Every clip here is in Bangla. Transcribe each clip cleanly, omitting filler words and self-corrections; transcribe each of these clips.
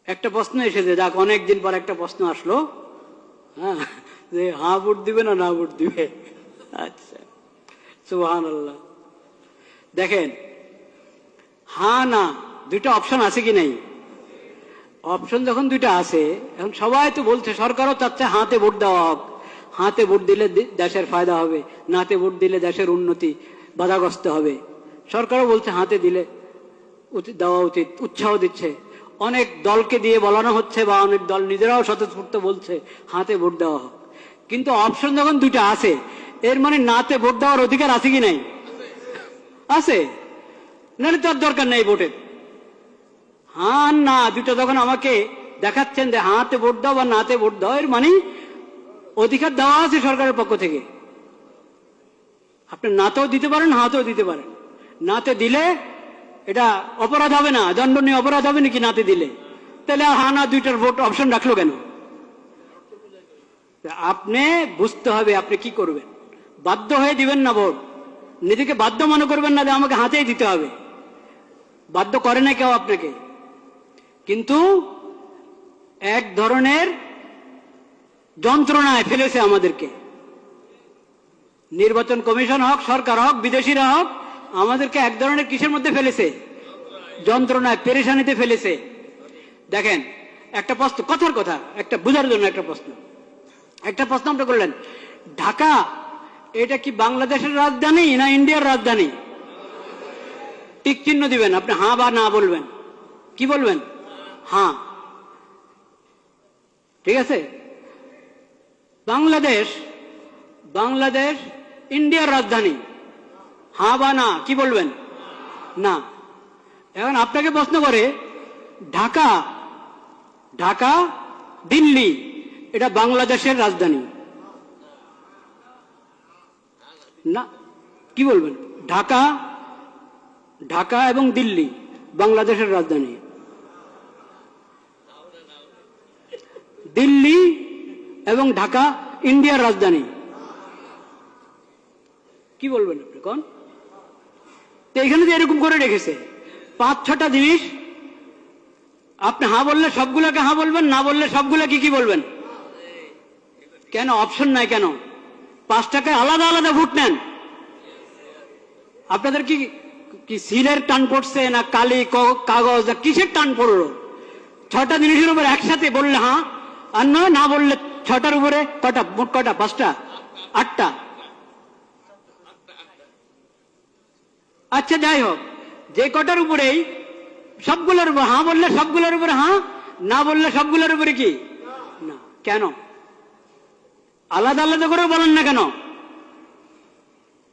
একটা প্রশ্ন এসেছে, যাক অনেকদিন পর একটা প্রশ্ন আসলো, হ্যাঁ, যে হ্যাঁ ভোট দিবে না ভোট দিবে। আচ্ছা, সুবহানাল্লাহ। দেখেন, হ্যাঁ না দুইটা অপশন আছে কি নাই? অপশন যখন দুইটা আছে, এখন সবাই তো বলছে, সরকারও চাচ্ছে হাতে ভোট দেওয়া হোক, হাতে ভোট দিলে দেশের ফায়দা হবে, নাতে ভোট দিলে দেশের উন্নতি বাধাগ্রস্ত হবে। সরকারও বলছে হাতে দিলে দেওয়া উচিত, উৎসাহ দিচ্ছে। অনেক দলকে দিয়ে বলানো হচ্ছে, বা অনেক দল নিজেরাও স্বতঃস্ফূর্ত বলছে হাতে ভোট দেওয়া হোক। কিন্তু অপশন যখন দুইটা আছে, এর মানে নাতে ভোট দেওয়ার অধিকার আছে কি নাই? আছে, নাহলে তার দরকার নেই ভোটের। হ্যাঁ না দুটো যখন আমাকে দেখাচ্ছেন যে হাতে ভোট দাও বা নাতে ভোট দাও, এর মানে অধিকার দেওয়া আছে সরকারের পক্ষ থেকে। আপনি নাতেও দিতে পারেন, হাতেও দিতে পারেন। নাতে দিলে এটা অপরাধ হবে না, দণ্ডনীয় অপরাধ হবে নাকি নাতে দিলে? তাহলে হ্যাঁ না দুইটার ভোট অপশন রাখলো কেন? আপনি বুঝতে হবে আপনি কি করবেন। বাধ্য হয়ে দিবেন না ভোট, নিজেকে বাধ্য মনে করবেন না যে আমাকে হাতেই দিতে হবে। বাধ্য করে না কেউ আপনাকে, কিন্তু এক ধরনের যন্ত্রণায় ফেলেছে আমাদেরকে। নির্বাচন কমিশন হোক, সরকার হোক, বিদেশিরা হোক, আমাদেরকে এক ধরনের কিসের মধ্যে ফেলেছে? যন্ত্রণায়, পেরেশানিতে ফেলেছে। দেখেন, একটা প্রশ্ন, কথার কথা, একটা বোঝার জন্য একটা প্রশ্ন আপনি করলেন, ঢাকা এটা কি বাংলাদেশের রাজধানী না ইন্ডিয়ার রাজধানী? টিক চিহ্ন দিবেন, আপনি হ্যাঁ বা না বলবেন। কি বলবেন? হ্যাঁ। ঠিক আছে, বাংলাদেশ ইন্ডিয়ার রাজধানী, হ্যাঁ বা না, কি বলবেন? না। এখন আপনাকে প্রশ্ন করে, ঢাকা দিল্লি এটা বাংলাদেশের রাজধানী না, কি বলবেন? ঢাকা এবং দিল্লি বাংলাদেশের রাজধানী, দিল্লি এবং ঢাকা ইন্ডিয়ার রাজধানী, কি বলবেন আপনি কোন? তো এখানে যে এরকম করে রেখেছে 5-6টা জিনিস, আপনি হ্যাঁ বললে সবগুলোকে হ্যাঁ বলবেন, না বললে সবগুলোকে কি বলবেন? কেন অপশন নাই কেন? 5 টাকায় আলাদা আলাদা ভোট নেন। আপনাদের কি সিলের টান পড়ছে না কালি কাগজ না কিসের টান পড়লো? 6টা জিনিসের উপর একসাথে বললে হ্যাঁ, আর নয় না বললে 6টার উপরে কটা, মোট কটা? 5টা, 8টা। আচ্ছা যাই হোক, যে কটার উপরেই সবগুলোর উপর হ্যাঁ বললে সবগুলোর উপরে হ্যাঁ, না বললে সবগুলোর উপরে কি না? কেন আলাদা আলাদা করে বলেন না কেন?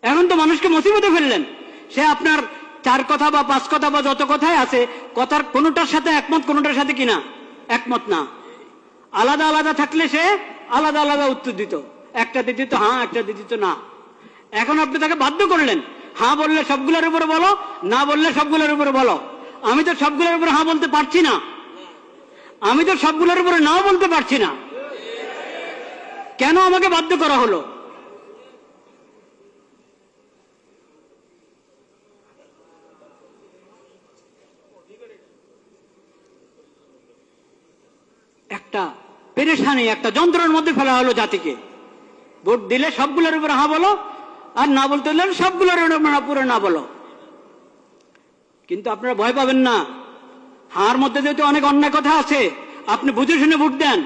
এখন তো মানুষকে মুসিবতে ফেললেন। সে আপনার 4 কথা বা 5 কথা বা যত কথাই আছে, কথার কোনোটার সাথে একমত, কোনোটার সাথে কিনা একমত না। আলাদা আলাদা থাকলে সে আলাদা আলাদা উত্তর দিত, একটা দিত হ্যাঁ, একটা দিত না। এখন আপনি তাকে বাধ্য করলেন, হ্যাঁ বললে সবগুলোর উপরে বলো, না বললে সবগুলোর উপরে বলো। আমি তো সবগুলোর উপরে হ্যাঁ বলতে পারছি না, আমি তো সবগুলোর উপরে নাও বলতে পারছি না। কেন আমাকে বাধ্য করা হলো? একটা পেরেশানি, একটা যন্ত্রের মধ্যে ফেলা হলো জাতিকে। ভোট দিলে সবগুলোর উপরে হ্যাঁ বলো, আর না বলতে হলে সবগুলোর উপরে না বলো। কিন্তু আপনারা ভয় পাবেন না, হার মধ্যে যেহেতু অনেক অন্যায় কথা আছে, আপনি বুঝে শুনে ভোট দেন।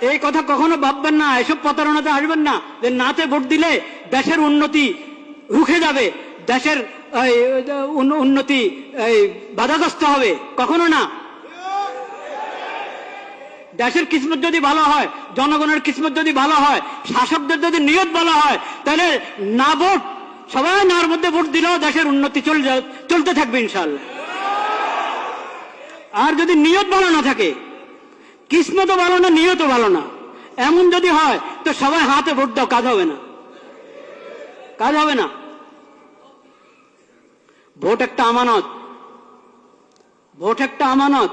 এই কথা কখনো ভাববেন না, এসব প্রতারণাতে আসবেন না যে নাতে ভোট দিলে দেশের উন্নতি রুখে যাবে, দেশের উন্নতি বাধাগ্রস্ত হবে, কখনো না। দেশের কিসমত যদি ভালো হয়, জনগণের কিসমত যদি ভালো হয়, শাসকদের যদি নিয়ত ভালো হয়, তাহলে না ভোট, সবাই নার মধ্যে ভোট দিলেও দেশের উন্নতি চলতে থাকবে ইনশাআল্লাহ। আর যদি নিয়ত ভালো না থাকে, কিসমতও ভালো না, নিয়তও ভালো না, এমন যদি হয়, তো সবাই হাতে ভোট দাও, কাজ হবে না, কাজ হবে না। ভোট একটা আমানত, ভোট একটা আমানত,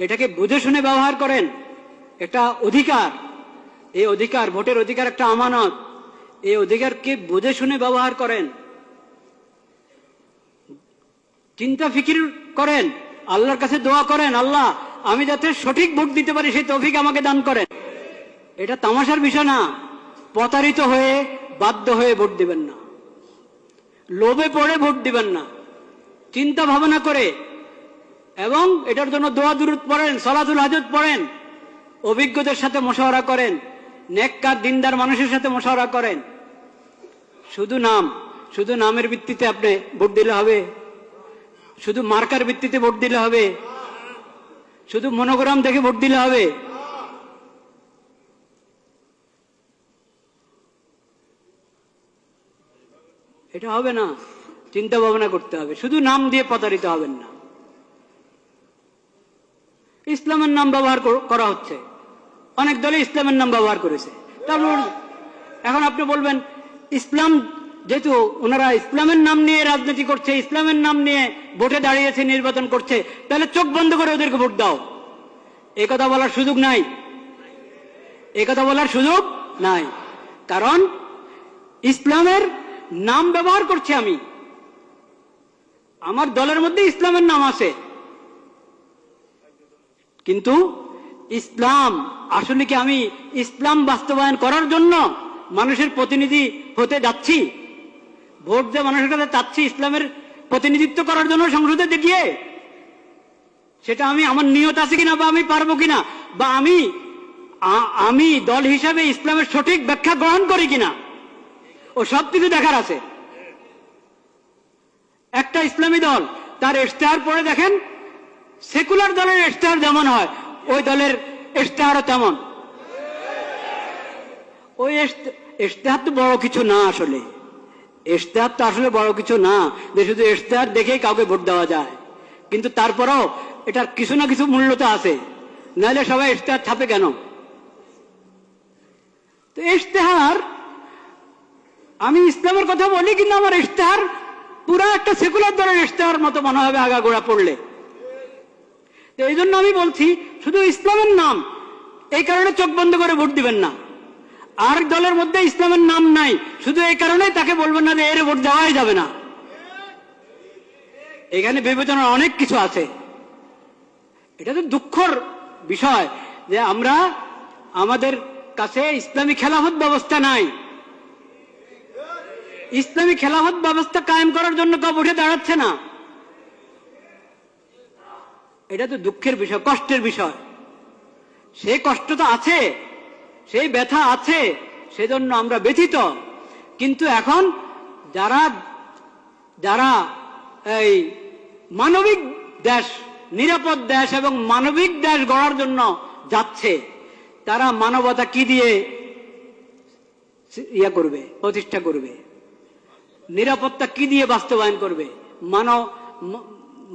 এটাকে বুঝে শুনে ব্যবহার করেন। একটা অধিকার, এই অধিকার, ভোটের অধিকার একটা আমানত, এই অধিকারকে বুঝে শুনে ব্যবহার করেন, চিন্তা ফিকির করেন। আল্লাহর কাছে দোয়া করেন, আল্লাহ আমি যাতে সঠিক ভোট দিতে পারি সেই তৌফিক আমাকে দান করেন। এটা তামাশার বিষয় না। প্রতারিত হয়ে বাধ্য হয়ে ভোট দিবেন না, লোভে পড়ে ভোট দিবেন না, চিন্তা ভাবনা করে, এবং এটার জন্য দোয়া দুরূদ পড়েন, সালাতুল হাজত পড়েন, অভিজ্ঞদের সাথে মশওয়ারা করেন, নেককার দিনদার মানুষের সাথে মশওয়ারা করেন। শুধু নামের ভিত্তিতে আপনি ভোট দিলে হবে? শুধু মার্কার ভিত্তিতে ভোট দিলে হবে? শুধু মনোগ্রাম দেখে ভোট দিলে হবে? এটা হবে না। চিন্তা ভাবনা করতে হবে। শুধু নাম দিয়ে প্রতারিত হবেন না। ইসলামের নাম ব্যবহার করা হচ্ছে, অনেক দলে ইসলামের নাম ব্যবহার করেছে। তারপর এখন আপনি বলবেন ইসলাম, যেহেতু ওনারা ইসলামের নাম নিয়ে রাজনীতি করছে, ইসলামের নাম নিয়ে ভোটে দাঁড়িয়েছে, নির্বাচন করছে, তাহলে চোখ বন্ধ করে ওদেরকে ভোট দাও। এই কথা বলার সুযোগ নাই, এই কথা বলার সুযোগ নাই। কারণ ইসলামের নাম ব্যবহার করছি আমি, আমার দলের মধ্যে ইসলামের নাম আছে, কিন্তু ইসলাম আসলে কি আমি ইসলাম বাস্তবায়ন করার জন্য মানুষের প্রতিনিধি হতে যাচ্ছি? ভোট যে মানুষের কাছে চাচ্ছি ইসলামের প্রতিনিধিত্ব করার জন্য সংসদে গিয়ে, সেটা আমি আমার নিয়ত আছে কিনা, বা আমি পারবো কিনা, বা আমি দল হিসাবে ইসলামের সঠিক ব্যাখ্যা গ্রহণ করি কিনা, ও সব কিছু দেখার আছে। একটা ইসলামী দল তার ইশতেহার পড়ে দেখেন, সেকুলার দলের ইশতেহার যেমন হয় ওই দলের ইশতেহারও তেমন। ওই ইশতেহার তো বড় কিছু না, আসলে ইশতেহার তো আসলে বড় কিছু না যে শুধু ইশতেহার দেখেই কাউকে ভোট দেওয়া যায়। কিন্তু তারপরেও এটার কিছু না কিছু মূল্য তো আছে, নাহলে সবাই ইশতেহার ছাপে কেন? তো ইশতেহার, আমি ইসলামের কথা বলি কিন্তু আমার ইশতেহার পুরা একটা সেকুলার দলের ইশতেহার মতো মনে হবে আগাগোড়া পড়লে। তো এই জন্য আমি বলছি শুধু ইসলামের নাম, এই কারণে চোখ বন্ধ করে ভোট দিবেন না। আর দলের মধ্যে ইসলামের নাম নাই, শুধু এই কারণে তাকে বলবেন না যে এর ভোট দেওয়াই যাবে না। এখানে বিবেচনার অনেক কিছু আছে। এটা তো দুঃখের বিষয় যে আমরা, আমাদের কাছে ইসলামী খেলাফত ব্যবস্থা নাই। ইসলামী খেলাফত ব্যবস্থা কায়েম করার জন্য কেউ উঠে দাঁড়াচ্ছে না। এটা তো দুঃখের বিষয়, কষ্টের বিষয়। সেই কষ্ট তো আছে, সেই ব্যথা আছে, সেজন্য আমরা ব্যথিত। কিন্তু এখন যারা যারা এই মানবিক দেশ, নিরাপদ দেশ এবং মানবিক দেশ গড়ার জন্য যাচ্ছে, তারা মানবতা কি দিয়ে করবে, প্রতিষ্ঠা করবে? নিরাপত্তা কি দিয়ে বাস্তবায়ন করবে?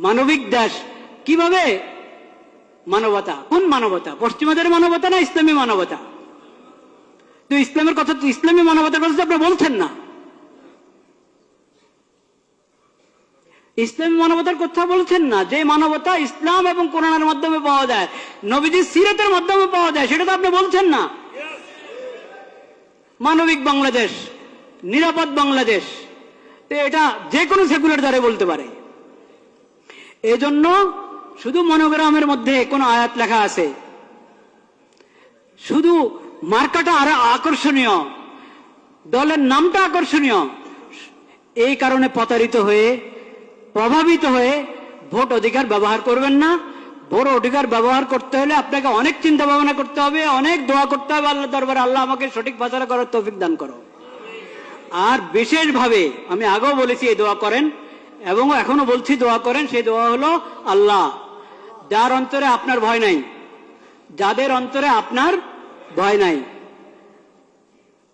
মানবিক দেশ কিভাবে? মানবতা, কোন মানবতা? পশ্চিমাদের মানবতা না ইসলামী মানবতা? তো ইসলামের কথা তো, ইসলামী মানবতার কথা তো আপনি বলছেন না। ইসলামী মানবতার কথা বলছেন না। যে মানবতা ইসলাম এবং কোরআনের মাধ্যমে পাওয়া যায়, নবীজির সিরাতের মাধ্যমে পাওয়া যায়, সেটা তো আপনি বলছেন না। মানবিক বাংলাদেশ, নিরাপদ বাংলাদেশ, তো এটা যে কোনো সেকুলার দ্বারা বলতে পারে। এজন্য শুধু মনোগ্রামের মধ্যে কোন আয়াত লেখা আছে, শুধু মার্কাটা আর আকর্ষণীয়, দলের নামটা আকর্ষণীয়, এই কারণে প্রতারিত হয়ে, প্রভাবিত হয়ে ভোট অধিকার ব্যবহার করবেন না। ভোট অধিকার ব্যবহার করতে হলে আপনাকে অনেক চিন্তা ভাবনা করতে হবে, অনেক দোয়া করতে হবে আল্লাহ দরবারে, আল্লাহ আমাকে সঠিক ফয়সালা করার তৌফিক দান করো। আর বিশেষভাবে আমি আগেও বলেছি এই দোয়া করেন, এবং এখনো বলছি দোয়া করেন। সেই দোয়া হলো, আল্লাহ যার অন্তরে আপনার ভয় নাই, যাদের অন্তরে আপনার ভয় নাই,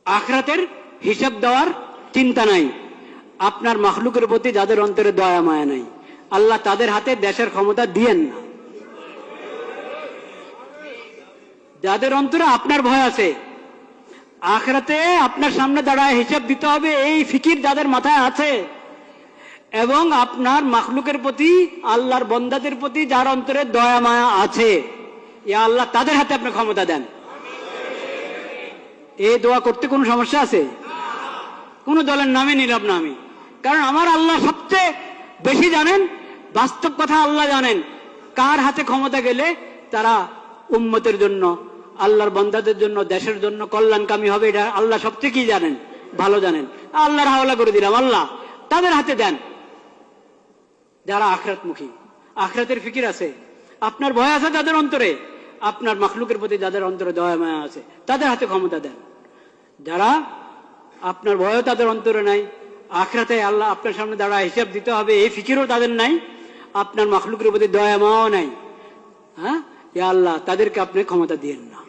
আখিরাতের হিসাব দেওয়ার চিন্তা নাই, আপনার মাখলুকের প্রতি যাদের অন্তরে দয়া মায়া নাই, আল্লাহ তাদের হাতে দেশের ক্ষমতা দিয়েন না। যাদের অন্তরে আপনার ভয় আছে, আখিরাতে আপনার সামনে দাঁড়ায় হিসাব দিতে হবে, এই ফিকির যাদের মাথায় আছে, এবং আপনার মাখলুকের প্রতি, আল্লাহর বন্দাদের প্রতি যার অন্তরে দয়া মায়া আছে, ইয়া আল্লাহ তাদের হাতে আপনি ক্ষমতা দেন। এই দোয়া করতে কোনো সমস্যা আছে? কোন দলের নামে নিলাম না আমি, কারণ আমার আল্লাহ সবচেয়ে বেশি জানেন, বাস্তব কথা আল্লাহ জানেন কার হাতে ক্ষমতা গেলে তারা উম্মতের জন্য, আল্লাহর বান্দাদের জন্য, দেশের জন্য কল্যাণকামী হবে, এটা আল্লাহ সবচেয়ে কি জানেন, ভালো জানেন। আল্লাহর হাওলা করে দিলাম, আল্লাহ তাদের হাতে দেন যারা আখিরাতমুখী, আখিরাতের ফিকির আছে, আপনার ভয় আছে যাদের অন্তরে, আপনার মাখলুকের প্রতি যাদের অন্তরে দয়া মায়া আছে, তাদের হাতে ক্ষমতা দেন। যারা আপনার ভয়ও তাদের অন্তরে নাই, আখিরাতে আল্লাহ আপনার সামনে দাঁড়ায় হিসাব দিতে হবে এই ফিকিরও তাদের নাই, আপনার মাখলুকের প্রতি দয়া মায়াও নাই, হ্যাঁ, ইয়া আল্লাহ তাদেরকে আপনি ক্ষমতা দিয়েন না।